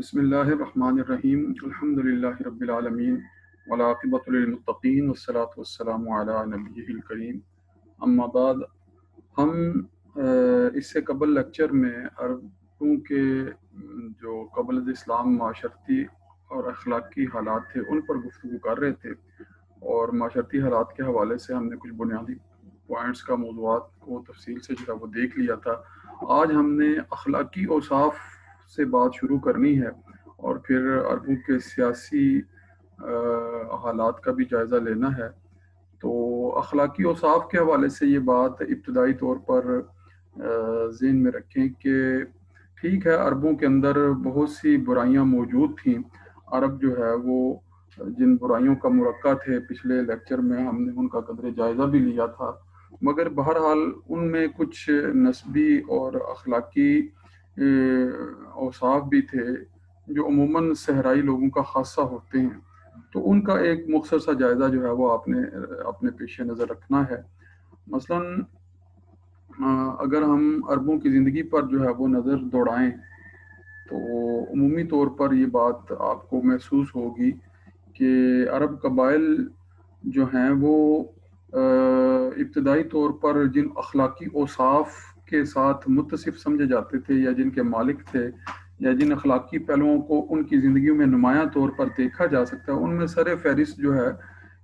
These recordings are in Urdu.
بسم اللہ الرحمن الرحیم الحمد للہ رب العالمین والعاقبۃ للمتقین والصلاۃ والسلام علی نبیہ الکریم اما بعد۔ ہم اس سے قبل لیکچر میں عربوں کے جو قبل اسلام معاشرتی اور اخلاقی حالات تھے ان پر گفتگو کر رہے تھے، اور معاشرتی حالات کے حوالے سے ہم نے کچھ بنیادی پوائنٹس کا موضوعات کو تفصیل سے جو ہے وہ دیکھ لیا تھا۔ آج ہم نے اخلاقی اوصاف سے بات شروع کرنی ہے اور پھر عربوں کے سیاسی حالات کا بھی جائزہ لینا ہے۔ تو اخلاقی اوصاف کے حوالے سے یہ بات ابتدائی طور پر ذہن میں رکھیں کہ ٹھیک ہے، عربوں کے اندر بہت سی برائیاں موجود تھیں۔ عرب جو ہے وہ جن برائیوں کا مرقع تھے، پچھلے لیکچر میں ہم نے ان کا قدر جائزہ بھی لیا تھا، مگر بہرحال ان میں کچھ نسبی اور اخلاقی اوصاف بھی تھے جو عموماً صحرائی لوگوں کا خاصہ ہوتے ہیں۔ تو ان کا ایک مختصر سا جائزہ جو ہے وہ آپ نے اپنے پیش نظر رکھنا ہے۔ مثلاً اگر ہم عربوں کی زندگی پر جو ہے وہ نظر دوڑائیں تو عمومی طور پر یہ بات آپ کو محسوس ہوگی کہ عرب قبائل جو ہیں وہ ابتدائی طور پر جن اخلاقی اوصاف کے ساتھ متصف سمجھے جاتے تھے یا جن کے مالک تھے یا جن اخلاقی پہلوؤں کو ان کی زندگیوں میں نمایاں طور پر دیکھا جا سکتا ہے، ان میں سر فہرست جو ہے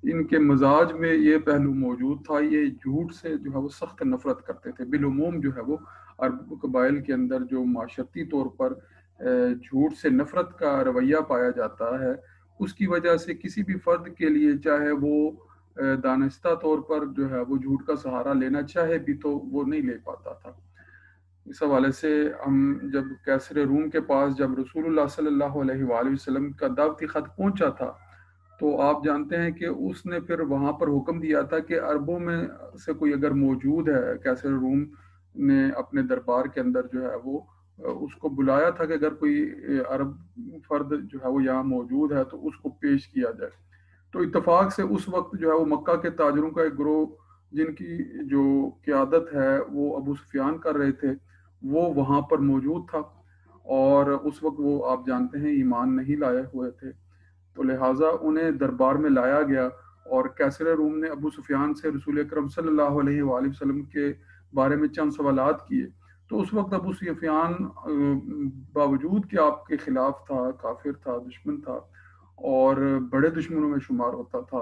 ان کے مزاج میں یہ پہلو موجود تھا۔ یہ جھوٹ سے جو ہے وہ سخت نفرت کرتے تھے۔ بالعموم جو ہے وہ عرب قبائل کے اندر جو معاشرتی طور پر جھوٹ سے نفرت کا رویہ پایا جاتا ہے، اس کی وجہ سے کسی بھی فرد کے لیے چاہے وہ دانستہ طور پر جو ہے وہ جھوٹ کا سہارا لینا چاہے بھی تو وہ نہیں لے پاتا تھا۔ اس حوالے سے ہم جب کیسر روم کے پاس جب رسول اللہ صلی اللہ علیہ وآلہ وسلم کا دعوتی خط پہنچا تھا تو آپ جانتے ہیں کہ اس نے پھر وہاں پر حکم دیا تھا کہ عربوں میں سے کوئی اگر موجود ہے، کیسر روم نے اپنے دربار کے اندر جو ہے وہ اس کو بلایا تھا کہ اگر کوئی عرب فرد جو ہے وہ یہاں موجود ہے تو اس کو پیش کیا جائے۔ تو اتفاق سے اس وقت جو ہے وہ مکہ کے تاجروں کا ایک گروہ جن کی جو قیادت ہے وہ ابو سفیان کر رہے تھے، وہ وہاں پر موجود تھا، اور اس وقت وہ آپ جانتے ہیں ایمان نہیں لائے ہوئے تھے، تو لہٰذا انہیں دربار میں لایا گیا اور کیسر روم نے ابو سفیان سے رسول اکرم صلی اللہ علیہ وآلہ وسلم کے بارے میں چند سوالات کیے۔ تو اس وقت ابو سفیان باوجود کہ آپ کے خلاف تھا، کافر تھا، دشمن تھا اور بڑے دشمنوں میں شمار ہوتا تھا،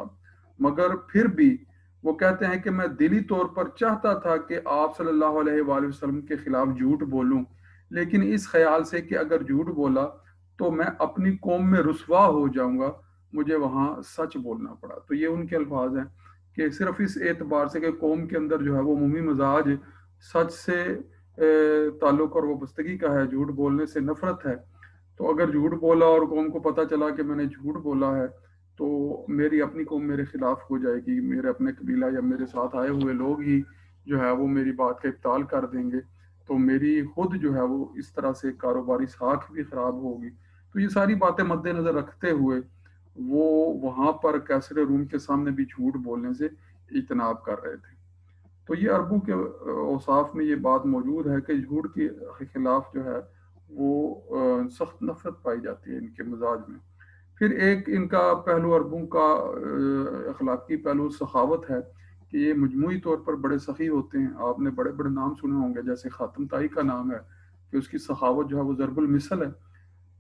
مگر پھر بھی وہ کہتے ہیں کہ میں دلی طور پر چاہتا تھا کہ آپ صلی اللہ علیہ وآلہ وسلم کے خلاف جھوٹ بولوں، لیکن اس خیال سے کہ اگر جھوٹ بولا تو میں اپنی قوم میں رسوا ہو جاؤں گا، مجھے وہاں سچ بولنا پڑا۔ تو یہ ان کے الفاظ ہیں کہ صرف اس اعتبار سے کہ قوم کے اندر جو ہے وہ عمومی مزاج سچ سے تعلق اور وابستگی کا ہے، جھوٹ بولنے سے نفرت ہے، تو اگر جھوٹ بولا اور قوم کو پتہ چلا کہ میں نے جھوٹ بولا ہے تو میری اپنی قوم میرے خلاف ہو جائے گی، میرے اپنے قبیلہ یا میرے ساتھ آئے ہوئے لوگ ہی جو ہے وہ میری بات کا ابطال کر دیں گے، تو میری خود جو ہے وہ اس طرح سے کاروباری ساکھ بھی خراب ہوگی۔ تو یہ ساری باتیں مد نظر رکھتے ہوئے وہ وہاں پر کیسر روم کے سامنے بھی جھوٹ بولنے سے اجتناب کر رہے تھے۔ تو یہ عربوں کے اوصاف میں یہ بات موجود ہے کہ جھوٹ کے خلاف جو ہے وہ سخت نفرت پائی جاتی ہے ان کے مزاج میں۔ پھر ایک ان کا پہلو عربوں کا اخلاقی پہلو سخاوت ہے کہ یہ مجموعی طور پر بڑے سخی ہوتے ہیں۔ آپ نے بڑے بڑے نام سنے ہوں گے، جیسے خاتم طائی کا نام ہے کہ اس کی سخاوت جو ہے وہ ضرب المثل ہے۔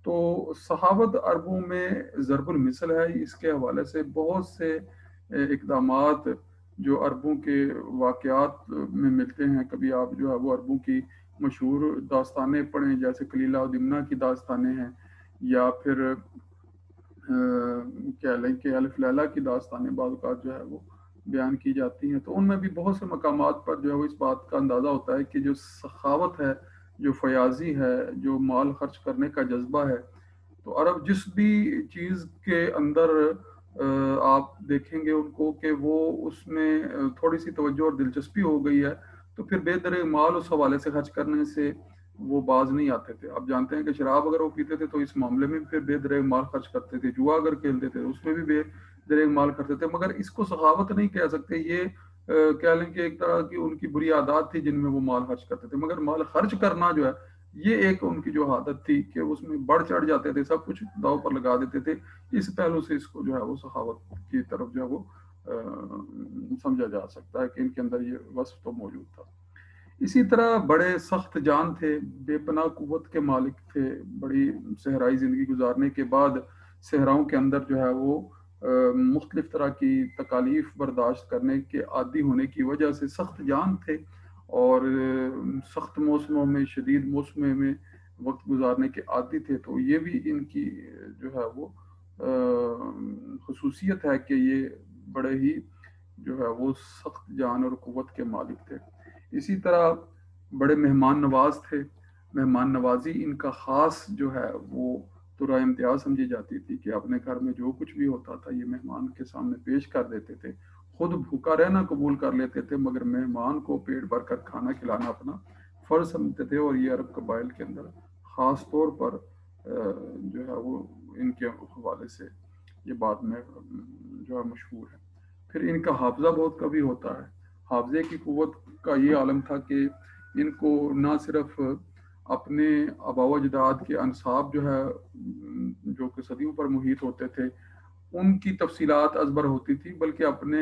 تو سخاوت عربوں میں ضرب المثل ہے۔ اس کے حوالے سے بہت سے اقدامات جو عربوں کے واقعات میں ملتے ہیں، کبھی آپ جو ہے وہ عربوں کی مشہور داستانیں پڑھیں، جیسے کلیلہ و دمنہ کی داستانیں ہیں، یا پھر کہہ لیں کہ الف لیلہ کی داستانیں بعض اوقات جو ہے وہ بیان کی جاتی ہیں، تو ان میں بھی بہت سے مقامات پر جو ہے وہ اس بات کا اندازہ ہوتا ہے کہ جو سخاوت ہے، جو فیاضی ہے، جو مال خرچ کرنے کا جذبہ ہے، تو عرب جس بھی چیز کے اندر آپ دیکھیں گے ان کو کہ وہ اس میں تھوڑی سی توجہ اور دلچسپی ہو گئی ہے تو پھر بے درے مال اس حوالے سے خرچ کرنے سے وہ باز نہیں آتے تھے۔ آپ جانتے ہیں کہ شراب اگر وہ پیتے تھے تو اس معاملے میں پھر بے درے مال خرچ کرتے تھے، جوا اگر کھیلتے تھے اس میں بھی بے درے مال کرتے تھے، مگر اس کو سخاوت نہیں کہہ سکتے۔ یہ کہہ لیں کہ ایک طرح کی ان کی بری عادات تھی جن میں وہ مال خرچ کرتے تھے، مگر مال خرچ کرنا جو ہے یہ ایک ان کی جو عادت تھی کہ اس میں بڑھ چڑھ جاتے تھے، سب کچھ داؤ پر لگا دیتے تھے. اس پہلو سے اس کو جو ہے وہ سخاوت کی طرف جو ہے وہ سمجھا جا سکتا ہے کہ ان کے اندر یہ وصف تو موجود تھا. اسی طرح بڑے سخت جان تھے، بے پناہ قوت کے مالک تھے. بڑی صحرائی زندگی گزارنے کے بعد صحراؤں کے اندر جو ہے وہ مختلف طرح کی تکالیف برداشت کرنے کے عادی ہونے کی وجہ سے سخت جان تھے، اور سخت موسموں میں، شدید موسموں میں وقت گزارنے کے عادی تھے. تو یہ بھی ان کی جو ہے وہ خصوصیت ہے کہ یہ بڑے ہی جو ہے وہ سخت جان اور قوت کے مالک تھے. اسی طرح بڑے مہمان نواز تھے. مہمان نوازی ان کا خاص جو ہے وہ تو رائے امتیاز سمجھی جاتی تھی کہ اپنے گھر میں جو کچھ بھی ہوتا تھا یہ مہمان کے سامنے پیش کر دیتے تھے. خود بھوکا رہنا قبول کر لیتے تھے، مگر مہمان کو پیٹ بھر کر کھانا کھلانا اپنا فرض سمجھتے تھے. اور یہ عرب قبائل کے اندر خاص طور پر جو ہے وہ ان کے حوالے سے یہ بات میں جو ہے مشہور ہے. پھر ان کا حافظہ بہت قوی ہوتا ہے. حافظے کی قوت کا یہ عالم تھا کہ ان کو نہ صرف اپنے آباء و اجداد کے انساب جو ہے جو کہ صدیوں پر محیط ہوتے تھے ان کی تفصیلات ازبر ہوتی تھی، بلکہ اپنے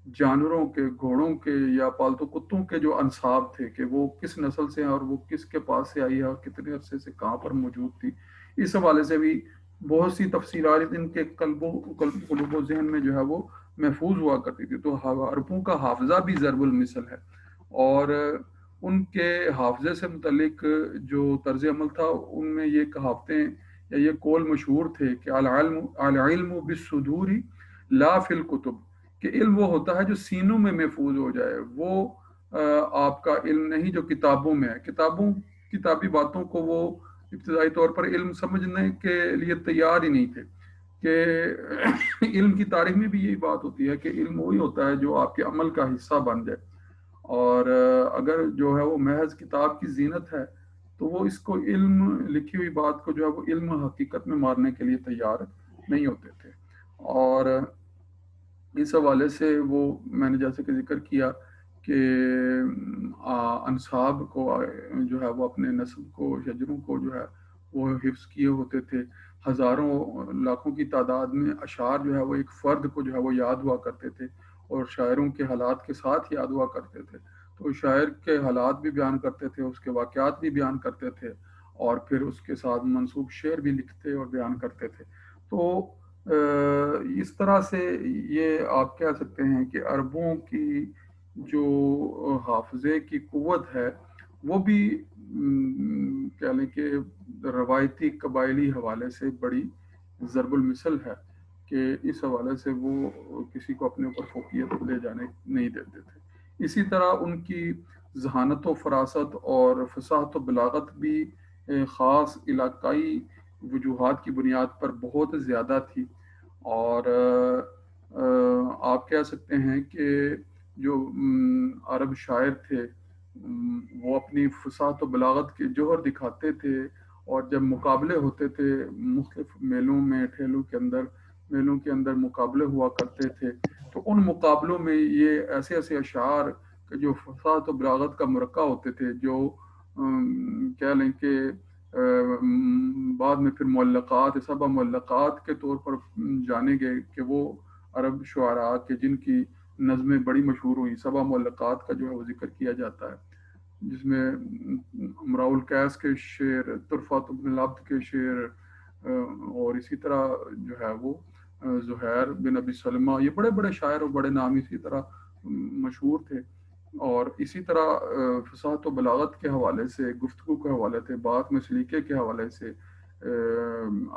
جانوروں کے، گھوڑوں کے یا پالتو کتوں کے جو انساب تھے کہ وہ کس نسل سے ہیں اور وہ کس کے پاس سے آئی ہے اور کتنے عرصے سے کہاں پر موجود تھی، اس حوالے سے بھی بہت سی تفصیلات ان کے قلب و ذہن میں جو ہے وہ محفوظ ہوا کرتی تھی. تو عربوں کا حافظہ بھی ضرب المثل ہے، اور ان کے حافظے سے متعلق جو طرز عمل تھا ان میں یہ کہاوتیں یا یہ قول مشہور تھے کہ العلم بالصدور لا فی الکتب، کہ علم وہ ہوتا ہے جو سینوں میں محفوظ ہو جائے، وہ آپ کا علم نہیں جو کتابوں میں ہے. کتابی باتوں کو وہ ابتدائی طور پر علم سمجھنے کے لیے تیار ہی نہیں تھے. کہ علم کی تاریخ میں بھی یہی بات ہوتی ہے کہ علم وہی ہوتا ہے جو آپ کے عمل کا حصہ بن جائے، اور اگر جو ہے وہ محض کتاب کی زینت ہے تو وہ اس کو علم، لکھی ہوئی بات کو جو ہے وہ علم حقیقت میں مارنے کے لیے تیار نہیں ہوتے تھے. اور اس حوالے سے وہ میں نے جیسے کہ ذکر کیا کہ انصاب کو جو ہے وہ اپنے نسل کو، شجروں کو جو ہے وہ حفظ کیے ہوتے تھے. ہزاروں لاکھوں کی تعداد میں اشعار جو ہے وہ ایک فرد کو جو ہے وہ یاد ہوا کرتے تھے، اور شاعروں کے حالات کے ساتھ یاد ہوا کرتے تھے. تو شاعر کے حالات بھی بیان کرتے تھے، اس کے واقعات بھی بیان کرتے تھے، اور پھر اس کے ساتھ منسوب شعر بھی لکھتے اور بیان کرتے تھے. تو اس طرح سے یہ آپ کہہ سکتے ہیں کہ عربوں کی جو حافظے کی قوت ہے وہ بھی کہہ لیں کہ روایتی قبائلی حوالے سے بڑی ضرب المثل ہے، کہ اس حوالے سے وہ کسی کو اپنے اوپر فوقیت لے جانے نہیں دیتے تھے. اسی طرح ان کی ذہانت و فراست اور فصاحت و بلاغت بھی خاص علاقائی وجوہات کی بنیاد پر بہت زیادہ تھی. اور آپ کہہ سکتے ہیں کہ جو عرب شاعر تھے وہ اپنی فصاحت و بلاغت کے جوہر دکھاتے تھے، اور جب مقابلے ہوتے تھے مختلف میلوں میں، ٹھیلوں کے اندر، میلوں کے اندر مقابلے ہوا کرتے تھے، تو ان مقابلوں میں یہ ایسے ایسے اشعار جو فصاحت و بلاغت کا مرقع ہوتے تھے، جو کہہ لیں کہ بعد میں پھر معلقات، سبع معلقات کے طور پر جانے گئے کہ وہ عرب شعراء کے جن کی نظمیں بڑی مشہور ہوئی، سبع معلقات کا جو ہے وہ ذکر کیا جاتا ہے، جس میں امراء القیس کے شعر، طرفۃ بن العبد کے شعر، اور اسی طرح جو ہے وہ زہیر بن ابی سلمہ، یہ بڑے بڑے شاعر اور بڑے نام اسی طرح مشہور تھے. اور اسی طرح فصاحت و بلاغت کے حوالے سے، گفتگو کے حوالے سے، بات میں سلیقے کے حوالے سے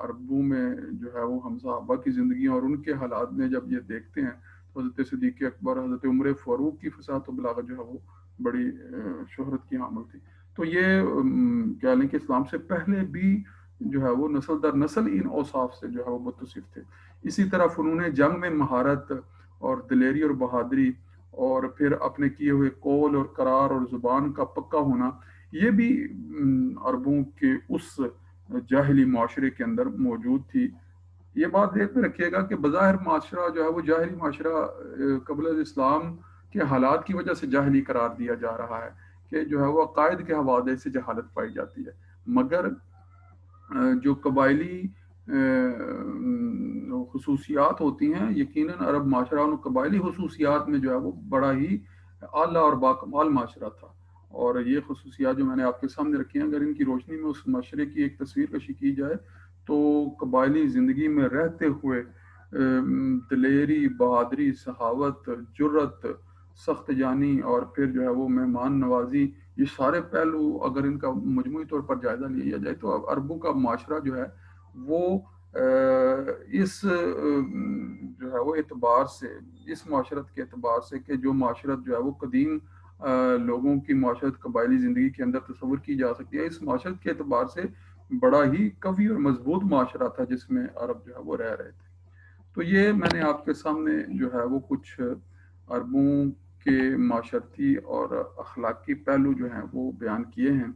عربوں میں جو ہے وہ ہم صحابہ کی زندگی اور ان کے حالات میں جب یہ دیکھتے ہیں تو حضرت صدیق اکبر، حضرت عمر فاروق کی فصاحت و بلاغت جو ہے وہ بڑی شہرت کی حامل تھی. تو یہ کہہ لیں کہ اسلام سے پہلے بھی جو ہے وہ نسل در نسل ان اوصاف سے جو ہے وہ متصف تھے. اسی طرح فنون جنگ میں مہارت اور دلیری اور بہادری، اور پھر اپنے کیے ہوئے قول اور قرار اور زبان کا پکا ہونا، یہ بھی عربوں کے اس جاہلی معاشرے کے اندر موجود تھی. یہ بات ذہن میں رکھیے گا کہ بظاہر معاشرہ جو ہے وہ جاہلی معاشرہ قبل الاسلام کے حالات کی وجہ سے جاہلی قرار دیا جا رہا ہے، کہ جو ہے وہ عقائد کے حوالے سے جہالت پائی جاتی ہے، مگر جو قبائلی خصوصیات ہوتی ہیں، یقیناً عرب معاشرہ ان قبائلی خصوصیات میں جو ہے وہ بڑا ہی اعلیٰ اور باکمال معاشرہ تھا، اور یہ خصوصیات جو میں نے آپ کے سامنے رکھی ہیں، اگر ان کی روشنی میں اس معاشرے کی ایک تصویر کشی کی جائے تو قبائلی زندگی میں رہتے ہوئے دلیری، بہادری، سخاوت، جرت، سخت جانی اور پھر جو ہے وہ مہمان نوازی، یہ سارے پہلو اگر ان کا مجموعی طور پر جائزہ لیا جائے تو اب عربوں کا معاشرہ جو ہے وہ اس جو ہے وہ اعتبار سے، اس معاشرت کے اعتبار سے کہ جو معاشرت جو ہے وہ قدیم لوگوں کی معاشرت قبائلی زندگی کے اندر تصور کی جا سکتی ہے، اس معاشرت کے اعتبار سے بڑا ہی قوی اور مضبوط معاشرہ تھا جس میں عرب جو ہے وہ رہ رہے تھے۔ تو یہ میں نے آپ کے سامنے جو ہے وہ کچھ عربوں کے معاشرتی اور اخلاقی پہلو جو ہیں وہ بیان کیے ہیں۔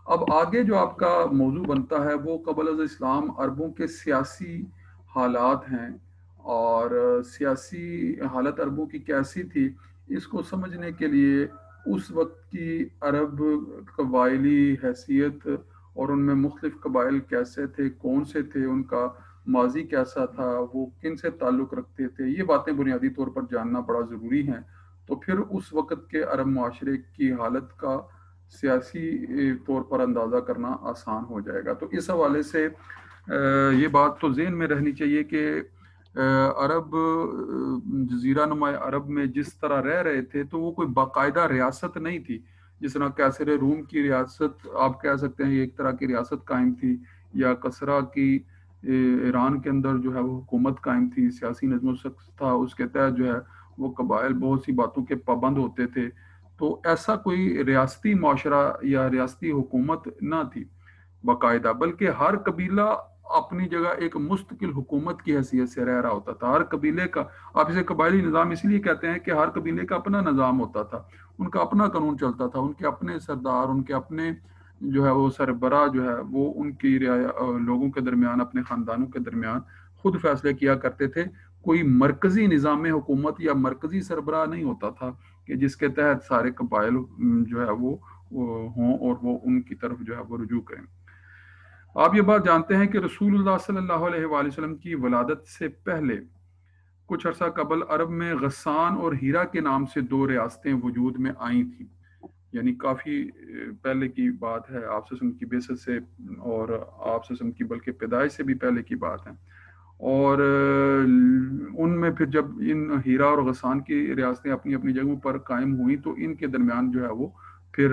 اب آگے جو آپ کا موضوع بنتا ہے وہ قبل از اسلام عربوں کے سیاسی حالات ہیں، اور سیاسی حالت عربوں کی کیسی تھی اس کو سمجھنے کے لیے اس وقت کی عرب قبائلی حیثیت اور ان میں مختلف قبائل کیسے تھے، کون سے تھے، ان کا ماضی کیسا تھا، وہ کن سے تعلق رکھتے تھے، یہ باتیں بنیادی طور پر جاننا بڑا ضروری ہیں۔ تو پھر اس وقت کے عرب معاشرے کی حالت کا سیاسی طور پر اندازہ کرنا آسان ہو جائے گا۔ تو اس حوالے سے یہ بات تو ذہن میں رہنی چاہیے کہ عرب جزیرہ نما عرب میں جس طرح رہ رہے تھے تو وہ کوئی باقاعدہ ریاست نہیں تھی، جس طرح کیسر روم کی ریاست آپ کہہ سکتے ہیں ایک طرح کی ریاست قائم تھی، یا کسرا کی ایران کے اندر جو ہے وہ حکومت قائم تھی، سیاسی نظم و ضبط تھا، اس کے تحت جو ہے وہ قبائل بہت سی باتوں کے پابند ہوتے تھے۔ تو ایسا کوئی ریاستی معاشرہ یا ریاستی حکومت نہ تھی باقاعدہ، بلکہ ہر قبیلہ اپنی جگہ ایک مستقل حکومت کی حیثیت سے رہ رہا ہوتا تھا۔ ہر قبیلے کا، آپ اسے قبائلی نظام اس لیے کہتے ہیں کہ ہر قبیلے کا اپنا نظام ہوتا تھا، ان کا اپنا قانون چلتا تھا، ان کے اپنے سردار، ان کے اپنے جو ہے وہ سربراہ جو ہے وہ ان کی لوگوں کے درمیان، اپنے خاندانوں کے درمیان خود فیصلے کیا کرتے تھے۔ کوئی مرکزی نظام حکومت یا مرکزی سربراہ نہیں ہوتا تھا کہ جس کے تحت سارے قبائل جو ہے وہ ہوں اور وہ ان کی طرف جو ہے وہ رجوع کریں۔ آپ یہ بات جانتے ہیں کہ رسول اللہ صلی اللہ علیہ وآلہ وسلم کی ولادت سے پہلے کچھ عرصہ قبل عرب میں غسان اور ہیرا کے نام سے دو ریاستیں وجود میں آئی تھیں، یعنی کافی پہلے کی بات ہے، آپ سے کی بعثت سے اور آپ سے کی بلکہ پیدائش سے بھی پہلے کی بات ہے۔ اور ان میں پھر جب ان ہیرا اور غسان کی ریاستیں اپنی اپنی جگہوں پر قائم ہوئیں تو ان کے درمیان جو ہے وہ پھر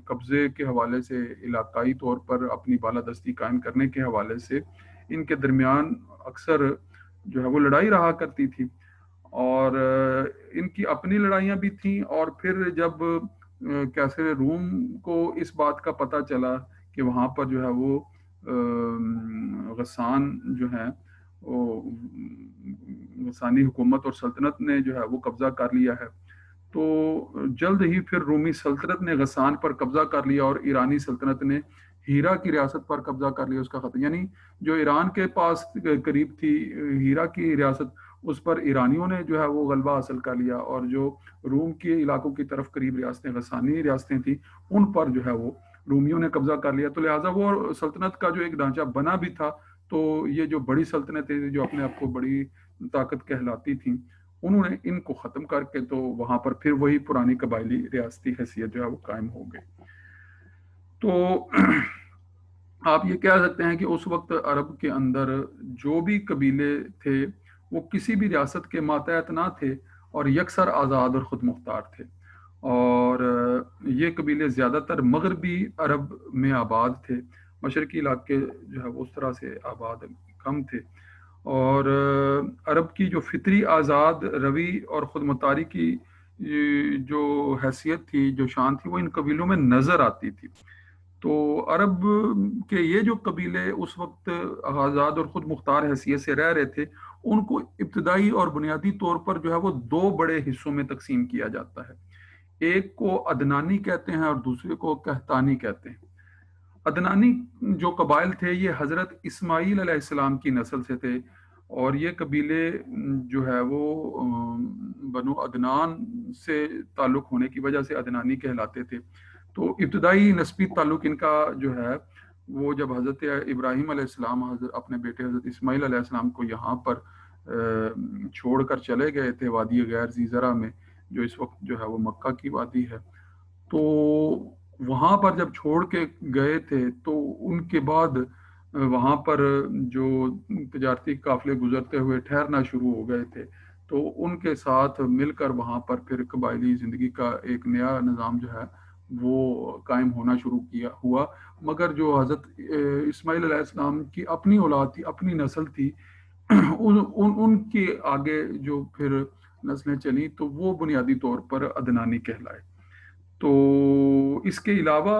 قبضے کے حوالے سے، علاقائی طور پر اپنی بالادستی قائم کرنے کے حوالے سے ان کے درمیان اکثر جو ہے وہ لڑائی رہا کرتی تھی، اور ان کی اپنی لڑائیاں بھی تھیں، اور پھر جب کیسر روم کو اس بات کا پتہ چلا کہ وہاں پر جو ہے وہ غسان جو ہے وہ غسانی حکومت اور سلطنت نے جو ہے وہ قبضہ کر لیا ہے، تو جلد ہی پھر رومی سلطنت نے غسان پر قبضہ کر لیا اور ایرانی سلطنت نے ہیرا کی ریاست پر قبضہ کر لیا۔ اس کا خطر یعنی جو ایران کے پاس قریب تھی ہیرا کی ریاست، اس پر ایرانیوں نے جو ہے وہ غلبہ حاصل کر لیا، اور جو روم کے علاقوں کی طرف قریب ریاستیں، غسانی ریاستیں تھیں، ان پر جو ہے وہ رومیوں نے قبضہ کر لیا۔ تو لہٰذا وہ سلطنت کا جو ایک ڈھانچہ بنا بھی تھا، تو یہ جو بڑی سلطنتیں جو اپنے آپ کو بڑی طاقت کہلاتی تھیں، انہوں نے ان کو ختم کر کے تو وہاں پر پھر وہی پرانی قبائلی ریاستی حیثیت جو ہے وہ قائم ہو گئی۔ تو آپ یہ کہہ سکتے ہیں کہ اس وقت عرب کے اندر جو بھی قبیلے تھے وہ کسی بھی ریاست کے ماتحت نہ تھے اور یکسر آزاد اور خود مختار تھے، اور یہ قبیلے زیادہ تر مغربی عرب میں آباد تھے، مشرقی علاقے جو ہے وہ اس طرح سے آباد کم تھے، اور عرب کی جو فطری آزاد روی اور خود مختاری کی جو حیثیت تھی، جو شان تھی، وہ ان قبیلوں میں نظر آتی تھی۔ تو عرب کے یہ جو قبیلے اس وقت آزاد اور خود مختار حیثیت سے رہ رہے تھے، ان کو ابتدائی اور بنیادی طور پر جو ہے وہ دو بڑے حصوں میں تقسیم کیا جاتا ہے، ایک کو عدنانی کہتے ہیں اور دوسرے کو قحطانی کہتے ہیں۔ عدنانی جو قبائل تھے یہ حضرت اسماعیل علیہ السلام کی نسل سے تھے، اور یہ قبیلے جو ہے وہ بنو عدنان سے تعلق ہونے کی وجہ سے عدنانی کہلاتے تھے۔ تو ابتدائی نسبی تعلق ان کا جو ہے وہ جب حضرت ابراہیم علیہ السلام اپنے بیٹے حضرت اسماعیل علیہ السلام کو یہاں پر چھوڑ کر چلے گئے تھے وادی غیر ذی زرع میں، جو اس وقت جو ہے وہ مکہ کی وادی ہے، تو وہاں پر جب چھوڑ کے گئے تھے تو ان کے بعد وہاں پر جو تجارتی قافلے گزرتے ہوئے ٹھہرنا شروع ہو گئے تھے، تو ان کے ساتھ مل کر وہاں پر پھر قبائلی زندگی کا ایک نیا نظام جو ہے وہ قائم ہونا شروع ہوا۔ مگر جو حضرت اسماعیل علیہ السلام کی اپنی اولاد تھی، اپنی نسل تھی، ان کے آگے جو پھر نسلیں چلیں تو وہ بنیادی طور پر عدنانی کہلائے۔ تو اس کے علاوہ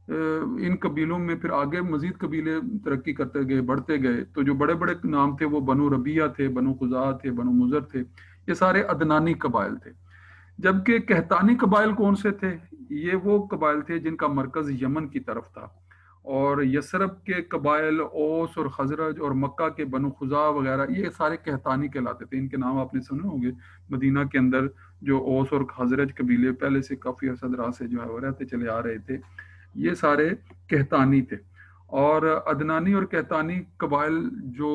ان قبیلوں میں پھر آگے مزید قبیلے ترقی کرتے گئے، بڑھتے گئے، تو جو بڑے بڑے نام تھے وہ بنو ربیہ تھے، بنو خزاعہ تھے، بنو مضر تھے، یہ سارے عدنانی قبائل تھے۔ جبکہ قحطانی قبائل کون سے تھے؟ یہ وہ قبائل تھے جن کا مرکز یمن کی طرف تھا، اور یثرب کے قبائل اوس اور خزرج اور مکہ کے بنو خزاعہ وغیرہ یہ سارے قحطانی کہلاتے تھے۔ ان کے نام آپ نے سنے ہوں گے، مدینہ کے اندر جو اوس اور خزرج قبیلے پہلے سے کافی عرصہ دراز سے جو ہے وہ رہتے چلے آ رہے تھے، یہ سارے قحطانی تھے۔ اور عدنانی اور قحطانی قبائل جو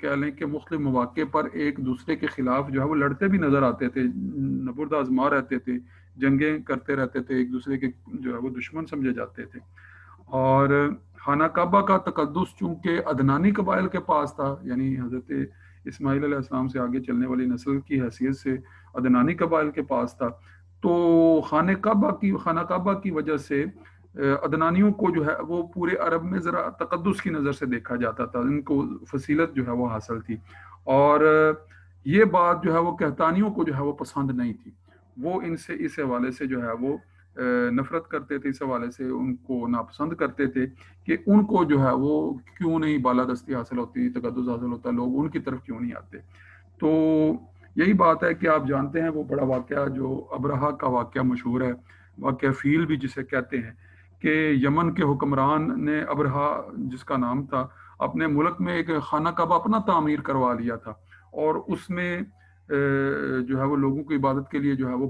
کہہ لیں کہ مختلف مواقع پر ایک دوسرے کے خلاف جو ہے وہ لڑتے بھی نظر آتے تھے، نبرد آزما رہتے تھے، جنگیں کرتے رہتے تھے، ایک دوسرے کے جو ہے وہ دشمن سمجھے جاتے تھے۔ اور خانہ کعبہ کا تقدس چونکہ عدنانی قبائل کے پاس تھا، یعنی حضرت اسماعیل علیہ السلام سے آگے چلنے والی نسل کی حیثیت سے عدنانی قبائل کے پاس تھا، تو خانہ کعبہ کی وجہ سے عدنانیوں کو جو ہے وہ پورے عرب میں ذرا تقدس کی نظر سے دیکھا جاتا تھا، ان کو فضیلت جو ہے وہ حاصل تھی، اور یہ بات جو ہے وہ قحطانیوں کو جو ہے وہ پسند نہیں تھی۔ وہ ان سے اس حوالے سے جو ہے وہ نفرت کرتے تھے، اس حوالے سے ان کو ناپسند کرتے تھے کہ ان کو جو ہے وہ کیوں نہیں بالادستی حاصل ہوتی، تقدس حاصل ہوتا، لوگ ان کی طرف کیوں نہیں آتے۔ تو یہی بات ہے کہ آپ جانتے ہیں وہ بڑا واقعہ جو ابرہہ کا واقعہ مشہور ہے، واقعہ فیل بھی جسے کہتے ہیں، کہ یمن کے حکمران نے ابرہہ جس کا نام تھا اپنے ملک میں ایک خانہ کعبہ اپنا تعمیر کروا لیا تھا، اور اس میں جو ہے وہ لوگوں کی عبادت کے لیے جو ہے وہ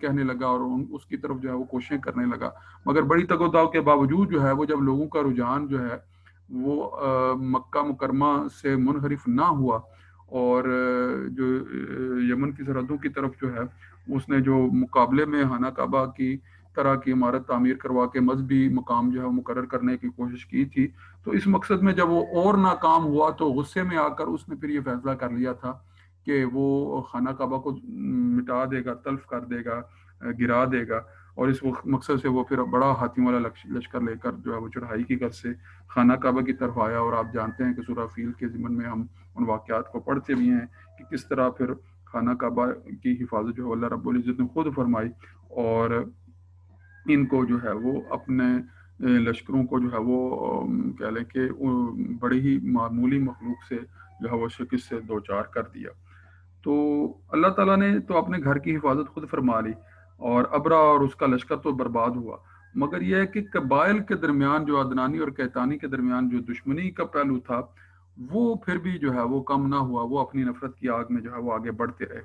کہنے لگا، اور اس کی طرف جو ہے وہ کوششیں کرنے لگا، مگر بڑی تگ و داو کے باوجود جو ہے وہ جب لوگوں کا رجحان جو ہے وہ مکہ مکرمہ سے منحرف نہ ہوا، اور جو یمن کی سرحدوں کی طرف جو ہے اس نے جو مقابلے میں خانہ کعبہ کی طرح کی عمارت تعمیر کروا کے مذہبی مقام جو ہے مقرر کرنے کی کوشش کی تھی، تو اس مقصد میں جب وہ اور ناکام ہوا تو غصے میں آ کر اس نے پھر یہ فیصلہ کر لیا تھا کہ وہ خانہ کعبہ کو مٹا دے گا، تلف کر دے گا، گرا دے گا، اور اس مقصد سے وہ پھر بڑا ہاتھیوں والا لشکر لے کر جو ہے وہ چڑھائی کی غرض سے خانہ کعبہ کی طرف آیا۔ اور آپ جانتے ہیں کہ سورہ فیل کے ضمن میں ہم ان واقعات کو پڑھتے بھی ہیں کہ کس طرح پھر خانہ کعبہ کی حفاظت جو ہے اللہ رب العزت نے خود فرمائی، اور ان کو جو ہے وہ اپنے لشکروں کو جو ہے وہ کہہ لیں کہ بڑی ہی معمولی مخلوق سے جو ہے وہ شکست سے دوچار کر دیا۔ تو اللہ تعالیٰ نے تو اپنے گھر کی حفاظت خود فرما لی، اور ابرا اور اس کا لشکر تو برباد ہوا، مگر یہ ہے کہ قبائل کے درمیان جو عدنانی اور قحطانی کے درمیان جو دشمنی کا پہلو تھا وہ پھر بھی جو ہے وہ کم نہ ہوا، وہ اپنی نفرت کی آگ میں جو ہے وہ آگے بڑھتے رہے۔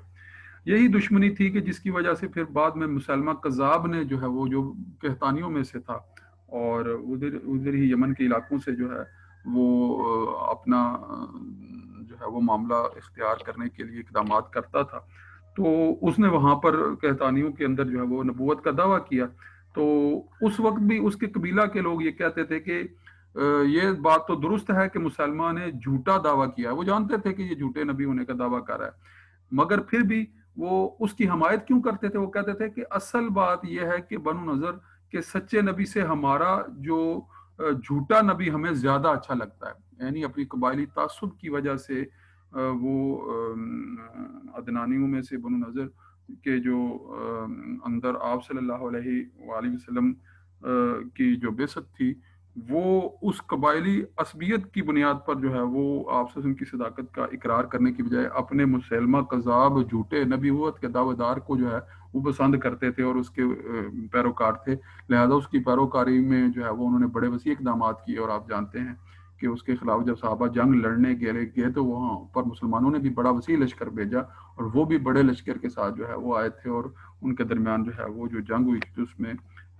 یہی دشمنی تھی کہ جس کی وجہ سے پھر بعد میں مسلمہ کذاب نے جو ہے وہ جو قحطانیوں میں سے تھا اور ادھر ہی یمن کے علاقوں سے جو ہے وہ اپنا جو ہے وہ معاملہ اختیار کرنے کے لیے اقدامات کرتا تھا، تو اس نے وہاں پر قحطانیوں کے اندر جو ہے وہ نبوت کا دعویٰ کیا۔ تو اس وقت بھی اس کے قبیلہ کے لوگ یہ کہتے تھے کہ یہ بات تو درست ہے کہ مسلمان نے جھوٹا دعویٰ کیا ہے، وہ جانتے تھے کہ یہ جھوٹے نبی ہونے کا دعویٰ کر رہا ہے، مگر پھر بھی وہ اس کی حمایت کیوں کرتے تھے؟ وہ کہتے تھے کہ اصل بات یہ ہے کہ بنو نذر کے سچے نبی سے ہمارا جو جھوٹا نبی ہمیں زیادہ اچھا لگتا ہے، یعنی اپنی قبائلی تعصب کی وجہ سے وہ عدنانیوں میں سے بنو نذر کے جو اندر آپ صلی اللہ علیہ وآلہ وسلم کی جو بعثت تھی وہ اس قبائلی عصبیت کی بنیاد پر جو ہے وہ آپ صلی اللہ علیہ وسلم کی صداقت کا اقرار کرنے کی بجائے اپنے مسلمہ کذاب جھوٹے نبوت کے دعوے دار کو جو ہے وہ پسند کرتے تھے اور اس کے پیروکار تھے، لہذا اس کی پیروکاری میں جو ہے وہ انہوں نے بڑے وسیع اقدامات کیے، اور آپ جانتے ہیں کہ اس کے خلاف جب صحابہ جنگ لڑنے گئے تو وہاں پر مسلمانوں نے بھی بڑا وسیع لشکر بھیجا، اور وہ بھی بڑے لشکر کے ساتھ جو ہے وہ آئے تھے، اور ان کے درمیان جو ہے وہ جو جنگ ہوئی تھی اس میں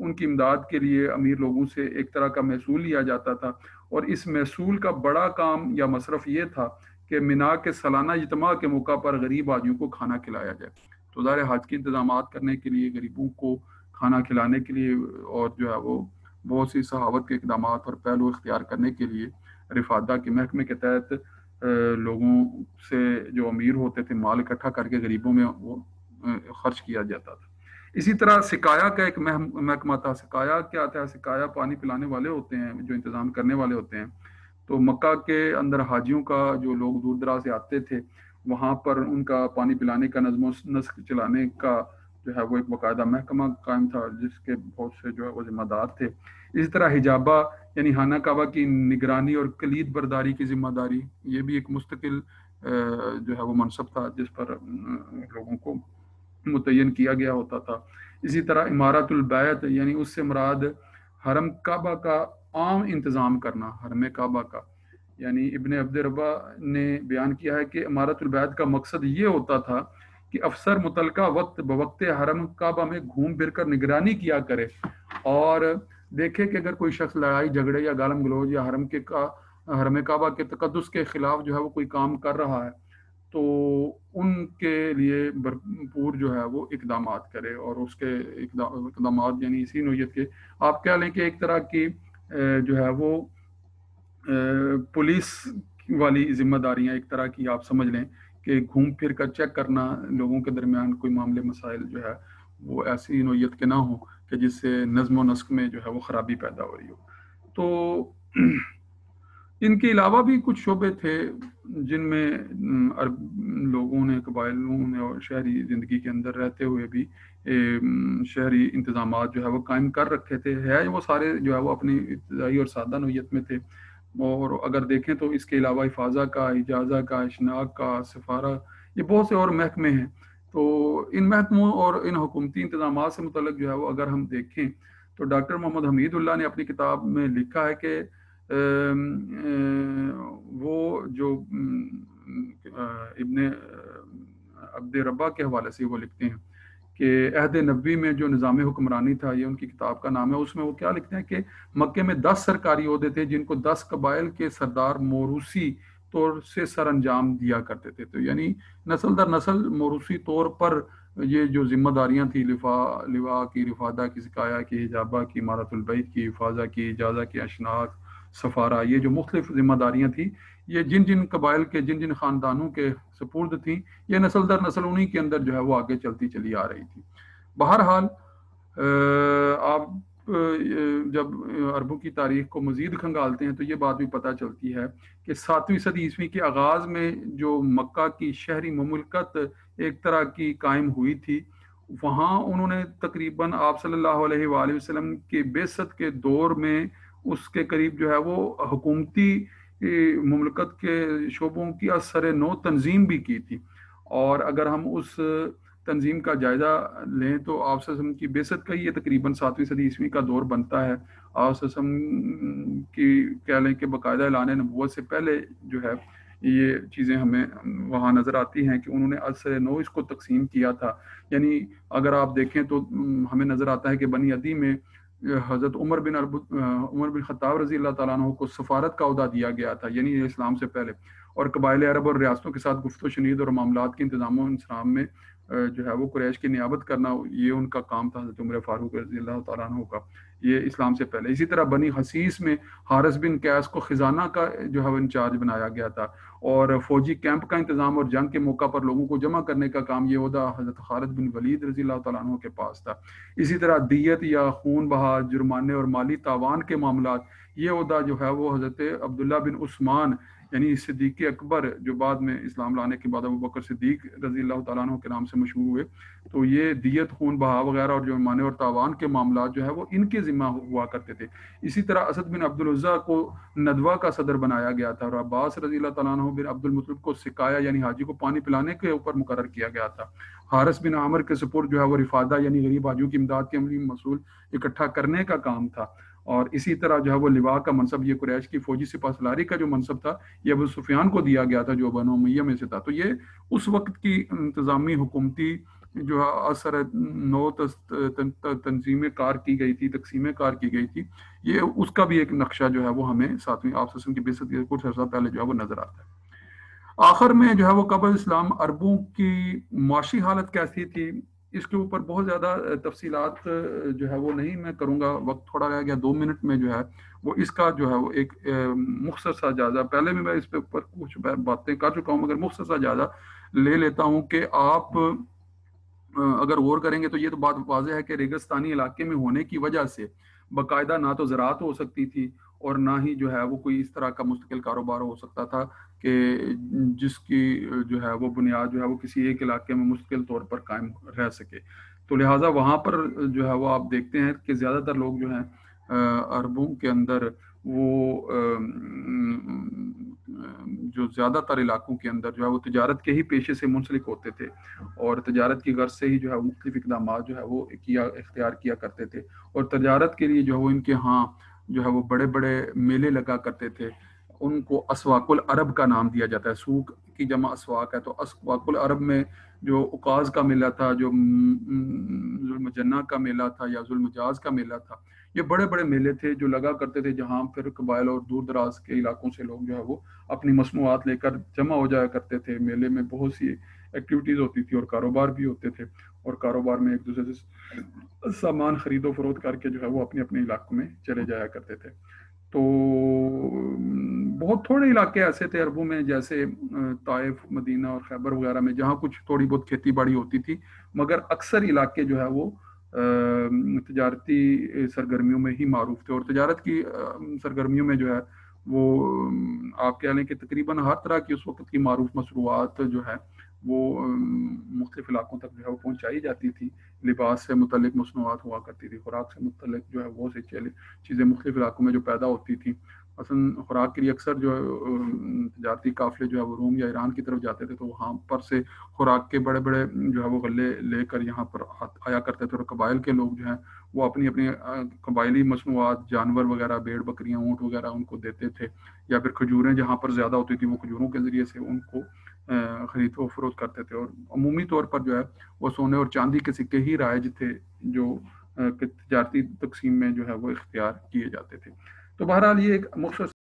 ان کی امداد کے لیے امیر لوگوں سے ایک طرح کا محصول لیا جاتا تھا، اور اس محصول کا بڑا کام یا مصرف یہ تھا کہ مینا کے سالانہ اجتماع کے موقع پر غریب حاجیوں کو کھانا کھلایا جائے۔ تو ظاہر حج کے انتظامات کرنے کے لیے، غریبوں کو کھانا کھلانے کے لیے، اور جو ہے وہ بہت سی سخاوت کے اقدامات اور پہلو اختیار کرنے کے لیے رفادہ کے محکمے کے تحت لوگوں سے جو امیر ہوتے تھے مال اکٹھا کر کے غریبوں میں وہ خرچ کیا جاتا تھا۔ اسی طرح سکایا کا ایک محکمہ تھا۔ سکایا کیا تھا؟ سکایا پانی پلانے والے ہوتے ہیں، جو انتظام کرنے والے ہوتے ہیں۔ تو مکہ کے اندر حاجیوں کا، جو لوگ دور دراز سے آتے تھے، وہاں پر ان کا پانی پلانے کا نظم و نسق چلانے کا جو ہے وہ ایک باقاعدہ محکمہ قائم تھا، جس کے بہت سے جو ہے وہ ذمہ دار تھے۔ اسی طرح حجابہ یعنی خانہ کعبہ کی نگرانی اور کلید برداری کی ذمہ داری، یہ بھی ایک مستقل جو ہے وہ منصب تھا جس پر لوگوں کو متعین کیا گیا ہوتا تھا۔ اسی طرح امارت البیت یعنی اس سے مراد حرم کعبہ کا عام انتظام کرنا، حرم کعبہ کا، یعنی ابن عبد ربہ نے بیان کیا ہے کہ امارت البیت کا مقصد یہ ہوتا تھا کہ افسر متعلقہ وقت بوقت حرم کعبہ میں گھوم پھر کر نگرانی کیا کرے اور دیکھے کہ اگر کوئی شخص لڑائی جھگڑے یا گالم گلوچ یا حرم کعبہ کے تقدس کے خلاف جو ہے وہ کوئی کام کر رہا ہے تو ان کے لیے بھرپور جو ہے وہ اقدامات کرے، اور اس کے اقدامات یعنی اسی نوعیت کے آپ کہہ لیں کہ ایک طرح کی جو ہے وہ پولیس والی ذمہ داریاں ایک طرح کی آپ سمجھ لیں کہ گھوم پھر کر چیک کرنا لوگوں کے درمیان کوئی معاملے مسائل جو ہے وہ ایسی نوعیت کے نہ ہوں کہ جس سے نظم و نسق میں جو ہے وہ خرابی پیدا ہو رہی ہو۔ تو ان کے علاوہ بھی کچھ شعبے تھے جن میں لوگوں نے، قبائلیوں نے اور شہری زندگی کے اندر رہتے ہوئے بھی شہری انتظامات جو ہے وہ قائم کر رکھے تھے، وہ سارے جو ہے وہ اپنی ابتدائی اور سادہ نوعیت میں تھے۔ اور اگر دیکھیں تو اس کے علاوہ حفاظہ کا، اجازہ کا، اشناق کا، سفارہ، یہ بہت سے اور محکمے ہیں۔ تو ان محکموں اور ان حکومتی انتظامات سے متعلق جو ہے وہ اگر ہم دیکھیں تو ڈاکٹر محمد حمید اللہ نے اپنی کتاب میں لکھا ہے کہ وہ جو ابن عبد ربہ کے حوالے سے وہ لکھتے ہیں کہ عہد نبوی میں جو نظام حکمرانی تھا، یہ ان کی کتاب کا نام ہے، اس میں وہ کیا لکھتے ہیں کہ مکے میں 10 سرکاری عہدے تھے جن کو 10 قبائل کے سردار موروثی طور سے سر انجام دیا کرتے تھے۔ تو یعنی نسل در نسل موروثی طور پر یہ جو ذمہ داریاں تھیں، لواء کی، رفادہ کی، سکایا کی، حجابہ کی، امارت البیت کی، حفاظہ کی، اجازہ کی، اشناق، سفارہ، یہ جو مختلف ذمہ داریاں تھیں، یہ جن جن قبائل کے، جن جن خاندانوں کے سپرد تھیں، یہ نسل در نسل انہی کے اندر جو ہے وہ آگے چلتی چلی آ رہی تھی۔ بہرحال آپ جب عربوں کی تاریخ کو مزید کھنگالتے ہیں تو یہ بات بھی پتہ چلتی ہے کہ 7ویں صدی عیسوی کے آغاز میں جو مکہ کی شہری مملکت ایک طرح کی قائم ہوئی تھی، وہاں انہوں نے تقریباً آپ صلی اللہ علیہ وآلہ وسلم کے بعثت کے دور میں اس کے قریب جو ہے وہ حکومتی مملکت کے شعبوں کی اثر نو تنظیم بھی کی تھی۔ اور اگر ہم اس تنظیم کا جائزہ لیں تو آپ صلی اللہ علیہ وسلم کی بعثت کا یہ تقریباً 7ویں صدی عیسوی کا دور بنتا ہے۔ آپ صلی اللہ علیہ وسلم کی کہہ لیں کہ باقاعدہ اعلان نبوت سے پہلے جو ہے یہ چیزیں ہمیں وہاں نظر آتی ہیں کہ انہوں نے اثر نو اس کو تقسیم کیا تھا۔ یعنی اگر آپ دیکھیں تو ہمیں نظر آتا ہے کہ بنی عدی میں حضرت عمر بن خطاب رضی اللہ تعالیٰ عنہ کو سفارت کا عہدہ دیا گیا تھا، یعنی اسلام سے پہلے، اور قبائل عرب اور ریاستوں کے ساتھ گفت و شنید اور معاملات کے انتظام و انصرام میں جو ہے وہ قریش کی نیابت کرنا، یہ ان کا کام تھا حضرت عمر فاروق رضی اللہ تعالیٰ عنہ کا، یہ اسلام سے پہلے۔ اسی طرح بنی حسیس میں حارث بن قیس کو خزانہ کا جو ہے وہ انچارج بنایا گیا تھا، اور فوجی کیمپ کا انتظام اور جنگ کے موقع پر لوگوں کو جمع کرنے کا کام، یہ عہدہ حضرت خالد بن ولید رضی اللہ تعالیٰ عنہ کے پاس تھا۔ اسی طرح دیت یا خون بہا، جرمانے اور مالی تاوان کے معاملات، یہ عہدہ جو ہے وہ حضرت عبداللہ بن عثمان یعنی صدیق اکبر، جو بعد میں اسلام لانے کے بعد ابوبکر صدیق رضی اللہ تعالیٰ عنہ کے نام سے مشہور ہوئے، تو یہ دیت، خون بہا وغیرہ اور جرمانے اور تاوان کے معاملات جو ہے وہ ان کے ذمہ ہوا کرتے تھے۔ اسی طرح اسد بن عبد العزیٰ کو ندوہ کا صدر بنایا گیا تھا، اور عباس رضی اللہ تعالیٰ عنہ بن عبد المطلب کو سکایا یعنی حاجی کو پانی پلانے کے اوپر مقرر کیا گیا تھا۔ حارث بن عامر کے سپرد جو ہے وہ رفادہ یعنی غریب حاجیوں کی امداد کے عملی محصول اکٹھا کرنے کا کام تھا۔ اور اسی طرح جو ہے وہ لواء کا منصب، یہ قریش کی فوجی سپہ سالاری کا جو منصب تھا، یہ ابو سفیان کو دیا گیا تھا جو بنو امیہ میں سے تھا۔ تو یہ اس وقت کی انتظامی حکومتی جو اثر نو تنظیم کار کی گئی تھی، تقسیم کار کی گئی تھی، یہ اس کا بھی ایک نقشہ جو ہے وہ ہمیں ساتویں آپ وسلم کی بعثت کے کچھ عرصہ پہلے جو ہے وہ نظر آتا ہے۔ آخر میں جو ہے وہ قبل اسلام عربوں کی معاشی حالت کیسی تھی، اس کے اوپر بہت زیادہ تفصیلات جو ہے وہ نہیں میں کروں گا، وقت تھوڑا رہ گیا، 2 منٹ میں جو ہے وہ اس کا جو ہے وہ ایک مختصر سا جائزہ، پہلے بھی میں اس پہ اوپر کچھ باتیں کر چکا ہوں، مگر مختصر سا جائزہ لے لیتا ہوں کہ آپ اگر غور کریں گے تو یہ تو بات واضح ہے کہ ریگستانی علاقے میں ہونے کی وجہ سے باقاعدہ نہ تو زراعت ہو سکتی تھی اور نہ ہی جو ہے وہ کوئی اس طرح کا مستقل کاروبار ہو سکتا تھا کہ جس کی جو ہے وہ بنیاد جو ہے وہ کسی ایک علاقے میں مستقل طور پر قائم رہ سکے۔ تو لہٰذا وہاں پر جو ہے وہ آپ دیکھتے ہیں کہ زیادہ تر لوگ جو ہیں عربوں کے اندر وہ جو زیادہ تر علاقوں کے اندر جو ہے وہ تجارت کے ہی پیشے سے منسلک ہوتے تھے اور تجارت کی غرض سے ہی جو ہے مختلف اقدامات جو ہے وہ اختیار کیا کرتے تھے، اور تجارت کے لیے جو ہے وہ ان کے ہاں جو ہے وہ بڑے بڑے میلے لگا کرتے تھے، ان کو اسواق العرب کا نام دیا جاتا ہے۔ سوق کی جمع اسواق ہے، تو اسواق العرب میں جو عکاظ کا میلہ تھا، جو ذوالمجنہ کا میلہ تھا یا ذوالمجاز کا میلہ تھا، یہ بڑے بڑے میلے تھے جو لگا کرتے تھے، جہاں پھر قبائل اور دور دراز کے علاقوں سے لوگ جو ہے وہ اپنی مصنوعات لے کر جمع ہو جایا کرتے تھے۔ میلے میں بہت سی ایکٹیویٹیز ہوتی تھی اور کاروبار بھی ہوتے تھے، اور کاروبار میں ایک دوسرے سے سامان خرید و فروخت کر کے جو ہے وہ اپنے اپنے علاقوں میں چلے جایا کرتے تھے۔ تو بہت تھوڑے علاقے ایسے تھے عربوں میں، جیسے طائف، مدینہ اور خیبر وغیرہ میں، جہاں کچھ تھوڑی بہت کھیتی باڑی ہوتی تھی، مگر اکثر علاقے جو ہے وہ تجارتی سرگرمیوں میں ہی معروف تھے، اور تجارت کی سرگرمیوں میں جو ہے وہ آپ کہہ لیں کہ تقریباً ہر طرح کی اس وقت کی معروف مصنوعات جو ہے وہ مختلف علاقوں تک جو ہے وہ پہنچائی جاتی تھی۔ لباس سے متعلق مصنوعات ہوا کرتی تھی، خوراک سے متعلق جو ہے وہ سے چیزیں مختلف علاقوں میں جو پیدا ہوتی تھیں۔ مثلا خوراک کے لیے اکثر جو تجارتی قافلے جو ہے وہ روم یا ایران کی طرف جاتے تھے، تو وہاں پر سے خوراک کے بڑے بڑے جو ہے وہ غلے لے کر یہاں پر آیا کرتے تھے، اور قبائل کے لوگ جو ہیں وہ اپنی اپنی قبائلی مصنوعات، جانور وغیرہ، بھیڑ بکریاں، اونٹ وغیرہ ان کو دیتے تھے، یا پھر کھجوریں جہاں پر زیادہ ہوتی تھی وہ کھجوروں کے ذریعے سے ان کو خرید و فروخت کرتے تھے۔ اور عمومی طور پر جو ہے وہ سونے اور چاندی کے سکے ہی رائج تھے جو تجارتی تقسیم میں جو ہے وہ اختیار کیے جاتے تھے۔ تو بہرحال یہ ایک مختصر